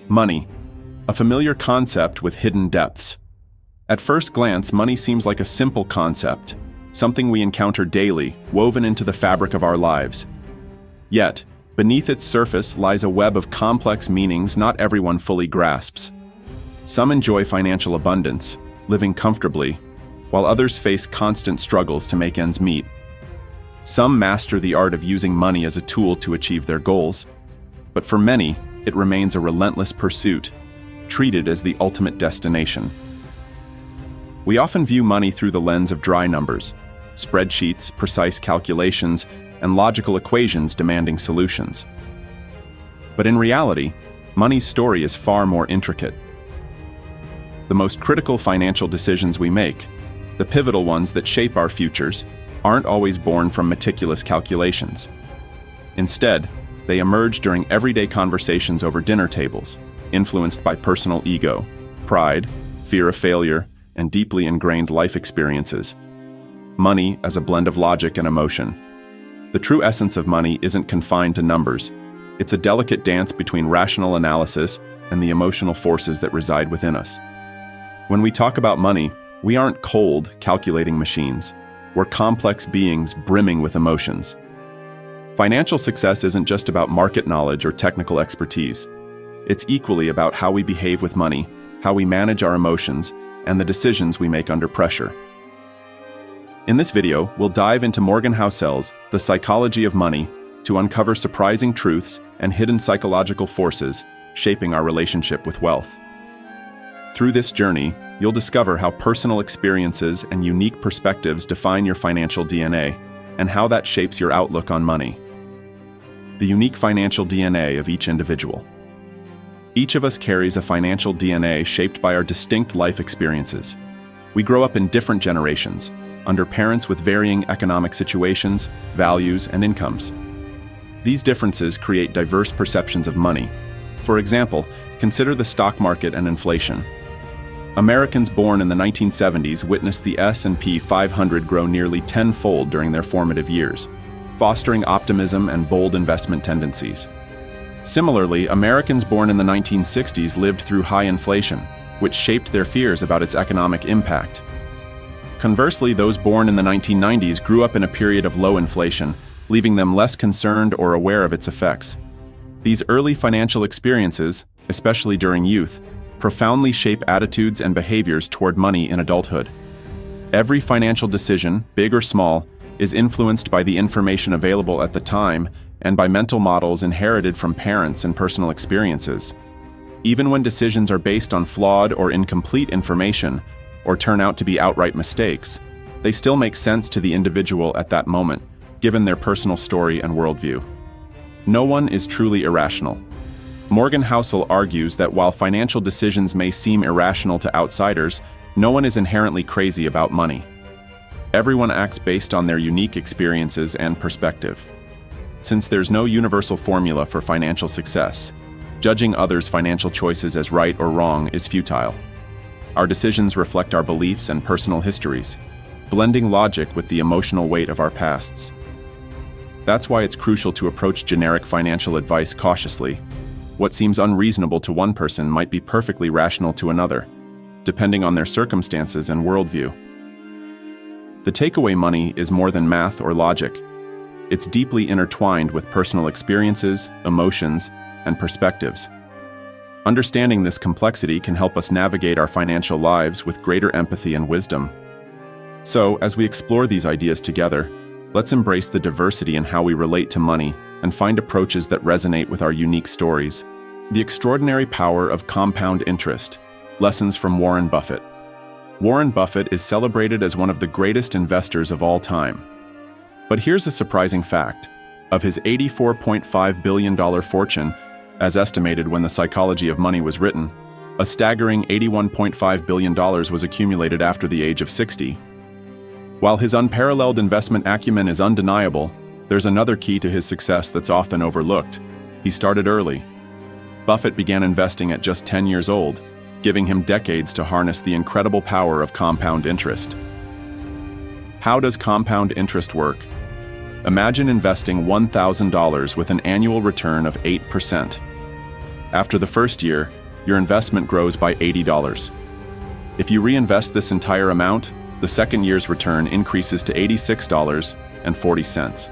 Money, a familiar concept with hidden depths. At first glance, money seems like a simple concept, something we encounter daily, woven into the fabric of our lives. Yet, beneath its surface lies a web of complex meanings not everyone fully grasps. Some enjoy financial abundance, living comfortably, while others face constant struggles to make ends meet. Some master the art of using money as a tool to achieve their goals, but for many, it remains a relentless pursuit, treated as the ultimate destination. We often view money through the lens of dry numbers, spreadsheets, precise calculations, and logical equations demanding solutions. But in reality, money's story is far more intricate. The most critical financial decisions we make, the pivotal ones that shape our futures, aren't always born from meticulous calculations. Instead, they emerge during everyday conversations over dinner tables, influenced by personal ego, pride, fear of failure, and deeply ingrained life experiences. Money as a blend of logic and emotion. The true essence of money isn't confined to numbers. It's a delicate dance between rational analysis and the emotional forces that reside within us. When we talk about money, we aren't cold, calculating machines. We're complex beings brimming with emotions. Financial success isn't just about market knowledge or technical expertise. It's equally about how we behave with money, how we manage our emotions, and the decisions we make under pressure. In this video, we'll dive into Morgan Housel's The Psychology of Money to uncover surprising truths and hidden psychological forces shaping our relationship with wealth. Through this journey, you'll discover how personal experiences and unique perspectives define your financial DNA, and how that shapes your outlook on money. The unique financial DNA of each individual. Each of us carries a financial DNA shaped by our distinct life experiences. We grow up in different generations, under parents with varying economic situations, values, and incomes. These differences create diverse perceptions of money. For example, consider the stock market and inflation. Americans born in the 1970s witnessed the S&P 500 grow nearly tenfold during their formative years, fostering optimism and bold investment tendencies. Similarly, Americans born in the 1960s lived through high inflation, which shaped their fears about its economic impact. Conversely, those born in the 1990s grew up in a period of low inflation, leaving them less concerned or aware of its effects. These early financial experiences, especially during youth, profoundly shape attitudes and behaviors toward money in adulthood. Every financial decision, big or small, is influenced by the information available at the time and by mental models inherited from parents and personal experiences. Even when decisions are based on flawed or incomplete information, or turn out to be outright mistakes, they still make sense to the individual at that moment, given their personal story and worldview. No one is truly irrational. Morgan Housel argues that while financial decisions may seem irrational to outsiders, no one is inherently crazy about money. Everyone acts based on their unique experiences and perspective. Since there's no universal formula for financial success, judging others' financial choices as right or wrong is futile. Our decisions reflect our beliefs and personal histories, blending logic with the emotional weight of our pasts. That's why it's crucial to approach generic financial advice cautiously. What seems unreasonable to one person might be perfectly rational to another, depending on their circumstances and worldview. The takeaway: money is more than math or logic. It's deeply intertwined with personal experiences, emotions, and perspectives. Understanding this complexity can help us navigate our financial lives with greater empathy and wisdom. So, as we explore these ideas together, let's embrace the diversity in how we relate to money and find approaches that resonate with our unique stories. The extraordinary power of compound interest. Lessons from Warren Buffett. Warren Buffett is celebrated as one of the greatest investors of all time. But here's a surprising fact. Of his $84.5 billion fortune, as estimated when The Psychology of Money was written, a staggering $81.5 billion was accumulated after the age of 60. While his unparalleled investment acumen is undeniable, there's another key to his success that's often overlooked. He started early. Buffett began investing at just 10 years old, giving him decades to harness the incredible power of compound interest. How does compound interest work? Imagine investing $1,000 with an annual return of 8%. After the first year, your investment grows by $80. If you reinvest this entire amount, the second year's return increases to $86.40.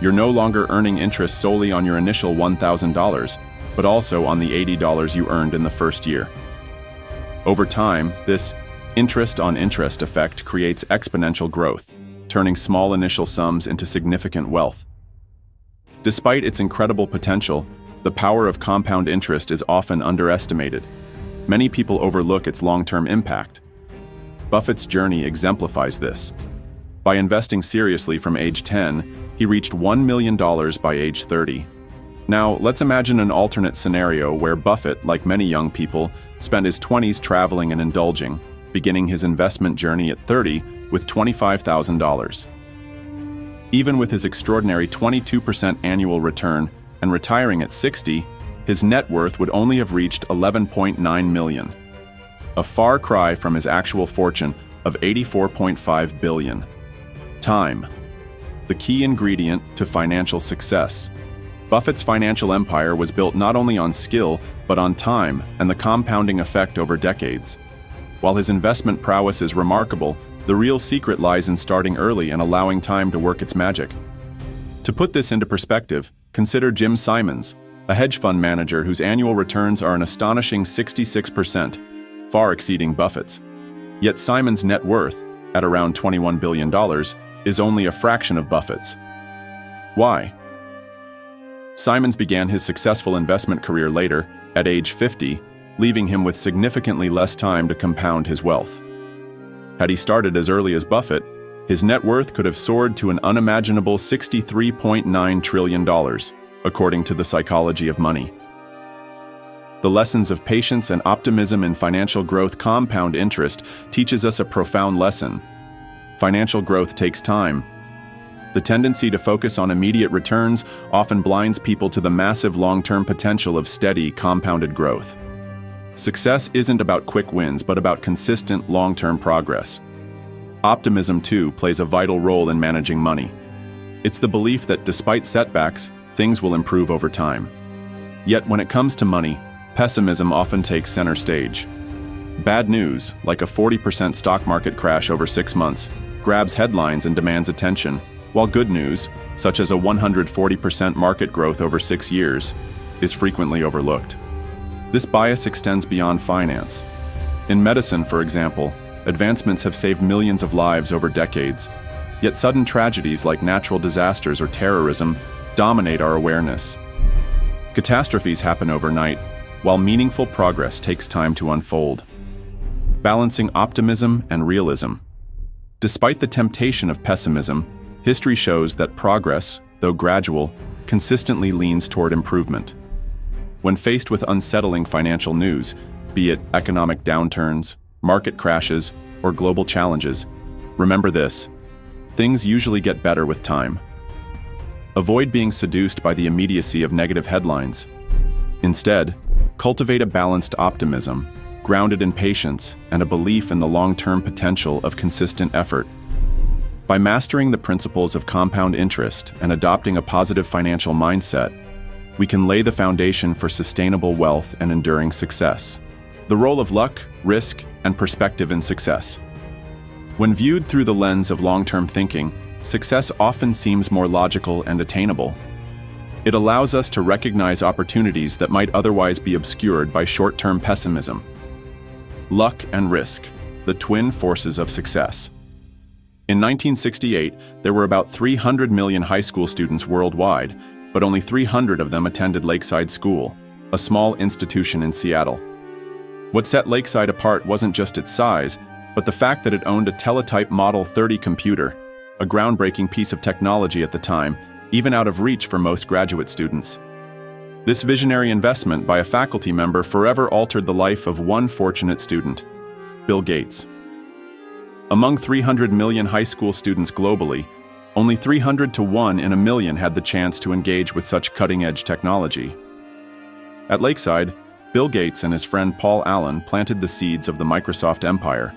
You're no longer earning interest solely on your initial $1,000, but also on the $80 you earned in the first year. Over time, this interest-on-interest effect creates exponential growth, turning small initial sums into significant wealth. Despite its incredible potential, the power of compound interest is often underestimated. Many people overlook its long-term impact. Buffett's journey exemplifies this. By investing seriously from age 10, he reached $1 million by age 30. Now, let's imagine an alternate scenario where Buffett, like many young people, spent his 20s traveling and indulging, beginning his investment journey at 30 with $25,000. Even with his extraordinary 22% annual return and retiring at 60, his net worth would only have reached $11.9 million. A far cry from his actual fortune of $84.5 billion. Time. The key ingredient to financial success. Buffett's financial empire was built not only on skill, but on time and the compounding effect over decades. While his investment prowess is remarkable, the real secret lies in starting early and allowing time to work its magic. To put this into perspective, consider Jim Simons, a hedge fund manager whose annual returns are an astonishing 66%, far exceeding Buffett's. Yet Simons' net worth, at around $21 billion, is only a fraction of Buffett's. Why? Simons began his successful investment career later, at age 50, leaving him with significantly less time to compound his wealth. Had he started as early as Buffett, his net worth could have soared to an unimaginable $63.9 trillion, according to the psychology of money. The lessons of patience and optimism in financial growth. Compound interest teaches us a profound lesson. Financial growth takes time. The tendency to focus on immediate returns often blinds people to the massive long-term potential of steady, compounded growth. Success isn't about quick wins, but about consistent, long-term progress. Optimism, too, plays a vital role in managing money. It's the belief that despite setbacks, things will improve over time. Yet when it comes to money, pessimism often takes center stage. Bad news, like a 40% stock market crash over 6 months, grabs headlines and demands attention, while good news, such as a 140% market growth over 6 years, is frequently overlooked. This bias extends beyond finance. In medicine, for example, advancements have saved millions of lives over decades, yet sudden tragedies like natural disasters or terrorism dominate our awareness. Catastrophes happen overnight, while meaningful progress takes time to unfold. Balancing optimism and realism. Despite the temptation of pessimism, history shows that progress, though gradual, consistently leans toward improvement. When faced with unsettling financial news, be it economic downturns, market crashes, or global challenges, remember this: things usually get better with time. Avoid being seduced by the immediacy of negative headlines. Instead, cultivate a balanced optimism, grounded in patience and a belief in the long-term potential of consistent effort. By mastering the principles of compound interest and adopting a positive financial mindset, we can lay the foundation for sustainable wealth and enduring success. The role of luck, risk, and perspective in success. When viewed through the lens of long-term thinking, success often seems more logical and attainable. It allows us to recognize opportunities that might otherwise be obscured by short-term pessimism. Luck and risk, the twin forces of success. In 1968, there were about 300 million high school students worldwide, but only 300 of them attended Lakeside School, a small institution in Seattle. What set Lakeside apart wasn't just its size, but the fact that it owned a teletype Model 30 computer, a groundbreaking piece of technology at the time, even out of reach for most graduate students. This visionary investment by a faculty member forever altered the life of one fortunate student, Bill Gates. Among 300 million high school students globally, only 300 to 1 in a million had the chance to engage with such cutting-edge technology. At Lakeside, Bill Gates and his friend Paul Allen planted the seeds of the Microsoft empire.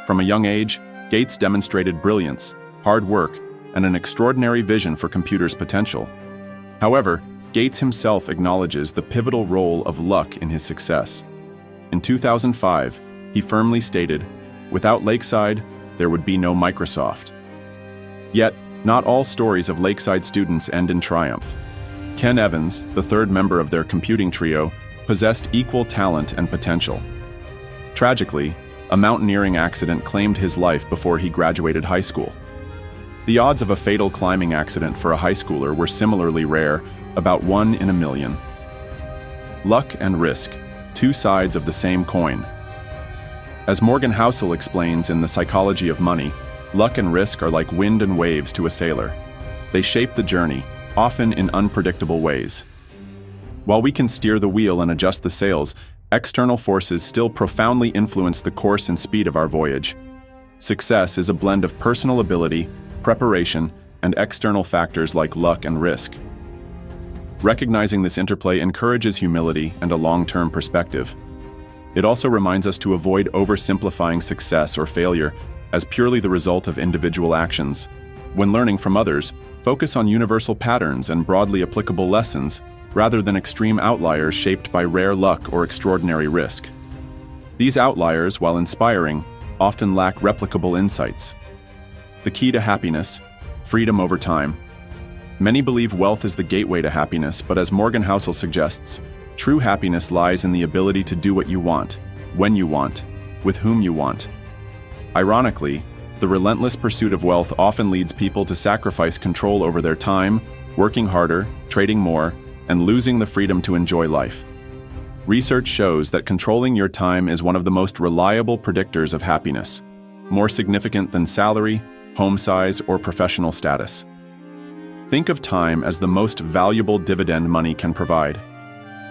From a young age, Gates demonstrated brilliance, hard work, and an extraordinary vision for computers' potential. However, Gates himself acknowledges the pivotal role of luck in his success. In 2005, he firmly stated, "Without Lakeside, there would be no Microsoft." Yet, not all stories of Lakeside students end in triumph. Ken Evans, the third member of their computing trio, possessed equal talent and potential. Tragically, a mountaineering accident claimed his life before he graduated high school. The odds of a fatal climbing accident for a high schooler were similarly rare, about 1 in a million. Luck and risk, two sides of the same coin. As Morgan Housel explains in The Psychology of Money, luck and risk are like wind and waves to a sailor. They shape the journey, often in unpredictable ways. While we can steer the wheel and adjust the sails, external forces still profoundly influence the course and speed of our voyage. Success is a blend of personal ability, preparation, and external factors like luck and risk. Recognizing this interplay encourages humility and a long-term perspective. It also reminds us to avoid oversimplifying success or failure as purely the result of individual actions. When learning from others, focus on universal patterns and broadly applicable lessons, rather than extreme outliers shaped by rare luck or extraordinary risk. These outliers, while inspiring, often lack replicable insights. The key to happiness: freedom over time. Many believe wealth is the gateway to happiness, but as Morgan Housel suggests, true happiness lies in the ability to do what you want, when you want, with whom you want. Ironically, the relentless pursuit of wealth often leads people to sacrifice control over their time, working harder, trading more, and losing the freedom to enjoy life. Research shows that controlling your time is one of the most reliable predictors of happiness, more significant than salary, home size, or professional status. Think of time as the most valuable dividend money can provide.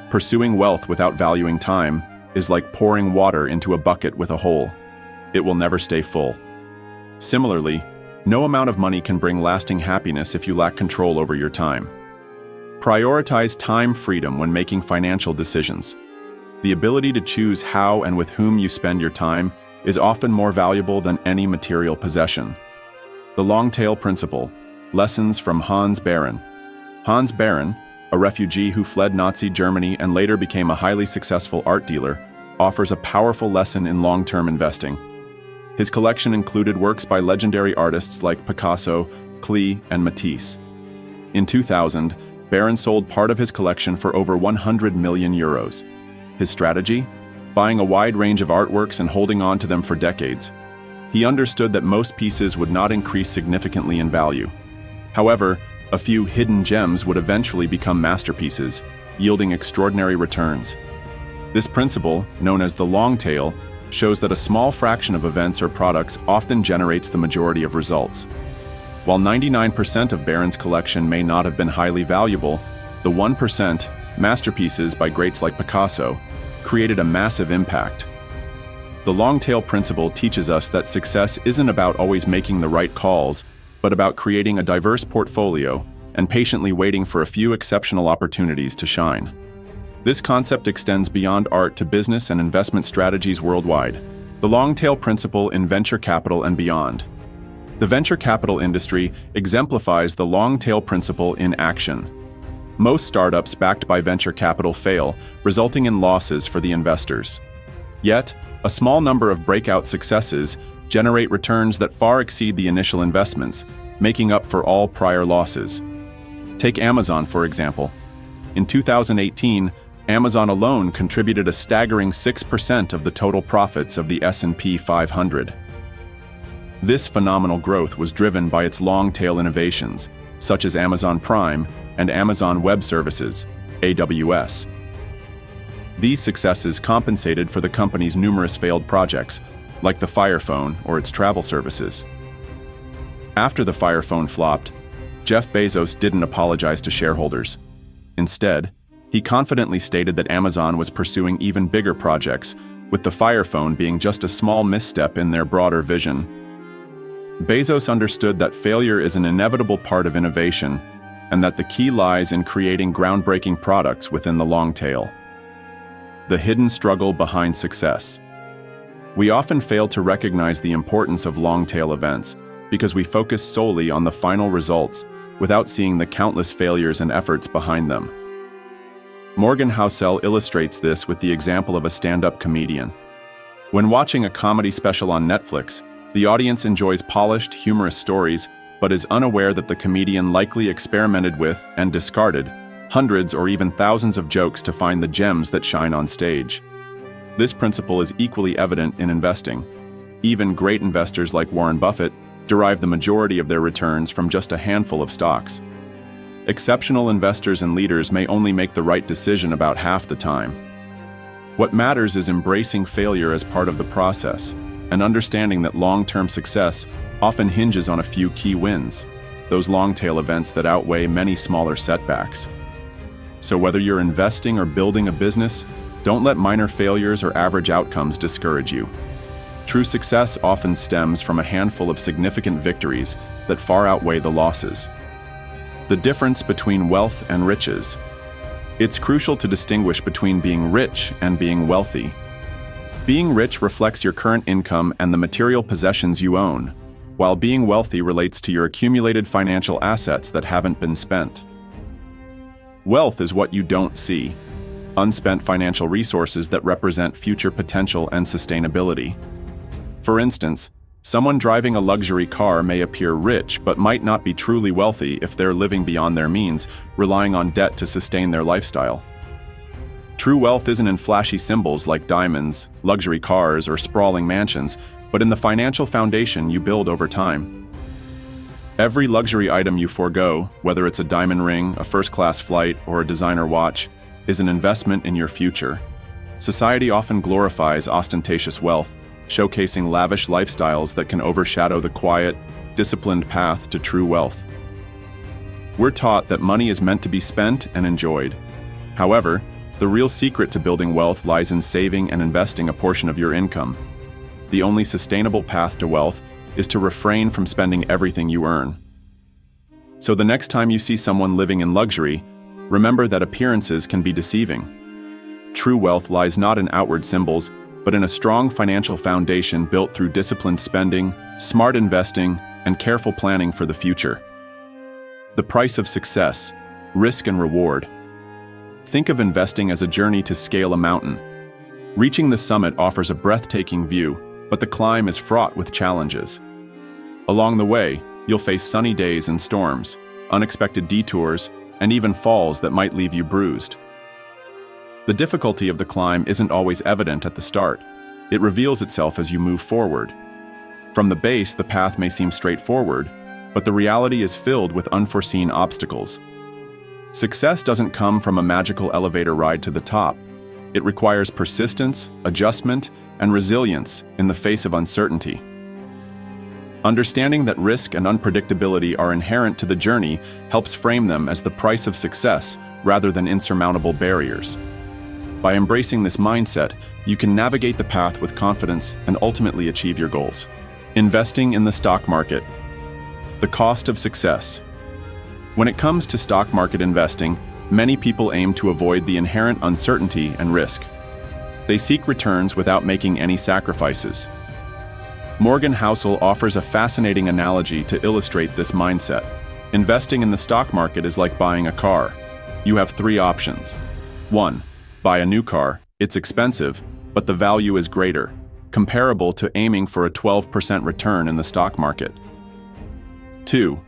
Pursuing wealth without valuing time is like pouring water into a bucket with a hole. It will never stay full. Similarly, no amount of money can bring lasting happiness if you lack control over your time. Prioritize time freedom when making financial decisions. The ability to choose how and with whom you spend your time is often more valuable than any material possession. The Longtail Principle. Lessons from Hans Baron. Hans Baron, a refugee who fled Nazi Germany and later became a highly successful art dealer, offers a powerful lesson in long-term investing. His collection included works by legendary artists like Picasso, Klee, and Matisse. In 2000, Baron sold part of his collection for over 100 million euros. His strategy? Buying a wide range of artworks and holding on to them for decades. He understood that most pieces would not increase significantly in value. However, a few hidden gems would eventually become masterpieces, yielding extraordinary returns. This principle, known as the long tail, shows that a small fraction of events or products often generates the majority of results. While 99% of Baron's collection may not have been highly valuable, the 1%, masterpieces by greats like Picasso, created a massive impact. The long-tail principle teaches us that success isn't about always making the right calls, but about creating a diverse portfolio and patiently waiting for a few exceptional opportunities to shine. This concept extends beyond art to business and investment strategies worldwide. The long-tail principle in venture capital and beyond. The venture capital industry exemplifies the long-tail principle in action. Most startups backed by venture capital fail, resulting in losses for the investors. Yet, a small number of breakout successes generate returns that far exceed the initial investments, making up for all prior losses. Take Amazon, for example. In 2018, Amazon alone contributed a staggering 6% of the total profits of the S&P 500. This phenomenal growth was driven by its long-tail innovations, such as Amazon Prime and Amazon Web Services, AWS. These successes compensated for the company's numerous failed projects, like the Fire Phone or its travel services. After the Fire Phone flopped, Jeff Bezos didn't apologize to shareholders. Instead, he confidently stated that Amazon was pursuing even bigger projects, with the Fire Phone being just a small misstep in their broader vision. Bezos understood that failure is an inevitable part of innovation, and that the key lies in creating groundbreaking products within the long tail. The hidden struggle behind success. We often fail to recognize the importance of long-tail events because we focus solely on the final results without seeing the countless failures and efforts behind them. Morgan Housel illustrates this with the example of a stand-up comedian. When watching a comedy special on Netflix, the audience enjoys polished, humorous stories, but is unaware that the comedian likely experimented with and discarded hundreds or even thousands of jokes to find the gems that shine on stage. This principle is equally evident in investing. Even great investors like Warren Buffett derive the majority of their returns from just a handful of stocks. Exceptional investors and leaders may only make the right decision about half the time. What matters is embracing failure as part of the process, and understanding that long-term success often hinges on a few key wins, those long-tail events that outweigh many smaller setbacks. So whether you're investing or building a business, don't let minor failures or average outcomes discourage you. True success often stems from a handful of significant victories that far outweigh the losses. The difference between wealth and riches. It's crucial to distinguish between being rich and being wealthy. Being rich reflects your current income and the material possessions you own, while being wealthy relates to your accumulated financial assets that haven't been spent. Wealth is what you don't see, unspent financial resources that represent future potential and sustainability. For instance, someone driving a luxury car may appear rich but might not be truly wealthy if they're living beyond their means, relying on debt to sustain their lifestyle. True wealth isn't in flashy symbols like diamonds, luxury cars, or sprawling mansions, but in the financial foundation you build over time. Every luxury item you forego, whether it's a diamond ring, a first-class flight, or a designer watch, is an investment in your future. Society often glorifies ostentatious wealth, showcasing lavish lifestyles that can overshadow the quiet, disciplined path to true wealth. We're taught that money is meant to be spent and enjoyed. However, the real secret to building wealth lies in saving and investing a portion of your income. The only sustainable path to wealth is to refrain from spending everything you earn. So the next time you see someone living in luxury, remember that appearances can be deceiving. True wealth lies not in outward symbols, but in a strong financial foundation built through disciplined spending, smart investing, and careful planning for the future. The price of success, risk and reward. Think of investing as a journey to scale a mountain. Reaching the summit offers a breathtaking view, but the climb is fraught with challenges. Along the way, you'll face sunny days and storms, unexpected detours, and even falls that might leave you bruised. The difficulty of the climb isn't always evident at the start. It reveals itself as you move forward. From the base, the path may seem straightforward, but the reality is filled with unforeseen obstacles. Success doesn't come from a magical elevator ride to the top. It requires persistence, adjustment, and resilience in the face of uncertainty. Understanding that risk and unpredictability are inherent to the journey helps frame them as the price of success rather than insurmountable barriers. By embracing this mindset, you can navigate the path with confidence and ultimately achieve your goals. Investing in the stock market. The cost of success. When it comes to stock market investing, many people aim to avoid the inherent uncertainty and risk. They seek returns without making any sacrifices. Morgan Housel offers a fascinating analogy to illustrate this mindset. Investing in the stock market is like buying a car. You have three options. 1. Buy a new car. It's expensive, but the value is greater, comparable to aiming for a 12% return in the stock market. 2.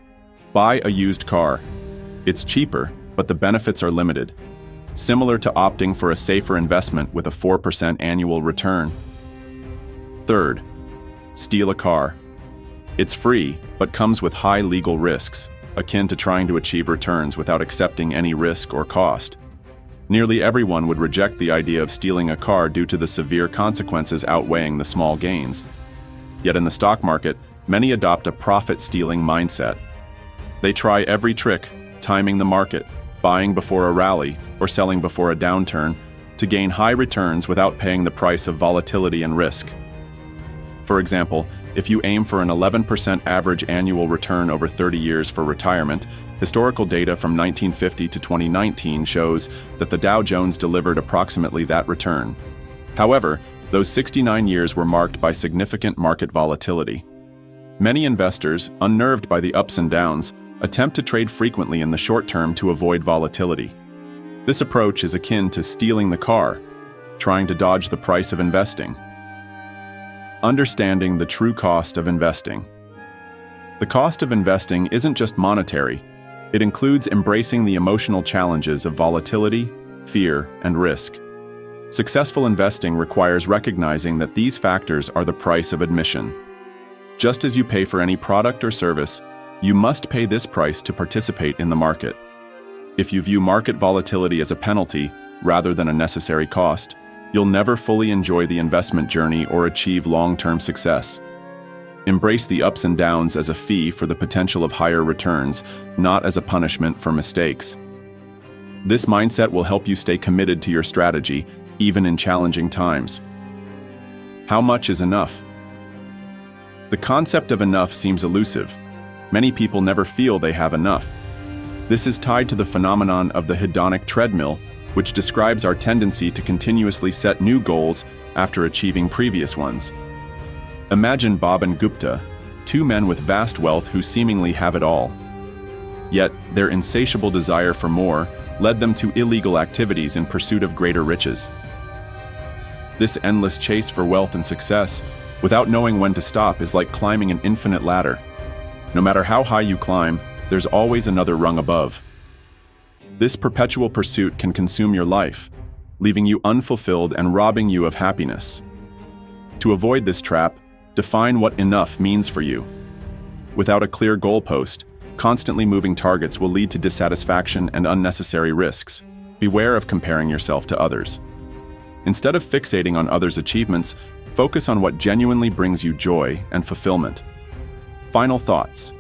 Buy a used car. It's cheaper, but the benefits are limited, similar to opting for a safer investment with a 4% annual return. 3. Steal a car. It's free, but comes with high legal risks, akin to trying to achieve returns without accepting any risk or cost. Nearly everyone would reject the idea of stealing a car due to the severe consequences outweighing the small gains. Yet in the stock market, many adopt a profit-stealing mindset. They try every trick, timing the market, buying before a rally, or selling before a downturn, to gain high returns without paying the price of volatility and risk. For example, if you aim for an 11% average annual return over 30 years for retirement, historical data from 1950 to 2019 shows that the Dow Jones delivered approximately that return. However, those 69 years were marked by significant market volatility. Many investors, unnerved by the ups and downs, attempt to trade frequently in the short term to avoid volatility. This approach is akin to stealing the car, trying to dodge the price of investing. Understanding the true cost of investing. The cost of investing isn't just monetary, it includes embracing the emotional challenges of volatility, fear, and risk. Successful investing requires recognizing that these factors are the price of admission. Just as you pay for any product or service, you must pay this price to participate in the market. If you view market volatility as a penalty rather than a necessary cost, you'll never fully enjoy the investment journey or achieve long-term success. Embrace the ups and downs as a fee for the potential of higher returns, not as a punishment for mistakes. This mindset will help you stay committed to your strategy, even in challenging times. How much is enough? The concept of enough seems elusive. Many people never feel they have enough. This is tied to the phenomenon of the hedonic treadmill, which describes our tendency to continuously set new goals after achieving previous ones. Imagine Bob and Gupta, two men with vast wealth who seemingly have it all. Yet, their insatiable desire for more led them to illegal activities in pursuit of greater riches. This endless chase for wealth and success, without knowing when to stop, is like climbing an infinite ladder. No matter how high you climb, there's always another rung above. This perpetual pursuit can consume your life, leaving you unfulfilled and robbing you of happiness. To avoid this trap, define what enough means for you. Without a clear goalpost, constantly moving targets will lead to dissatisfaction and unnecessary risks. Beware of comparing yourself to others. Instead of fixating on others' achievements, focus on what genuinely brings you joy and fulfillment. Final thoughts.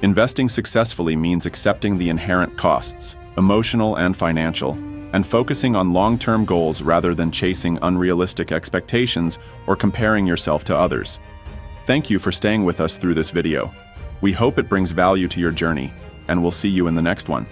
Investing successfully means accepting the inherent costs, emotional and financial, and focusing on long-term goals rather than chasing unrealistic expectations or comparing yourself to others. Thank you for staying with us through this video. We hope it brings value to your journey, and we'll see you in the next one.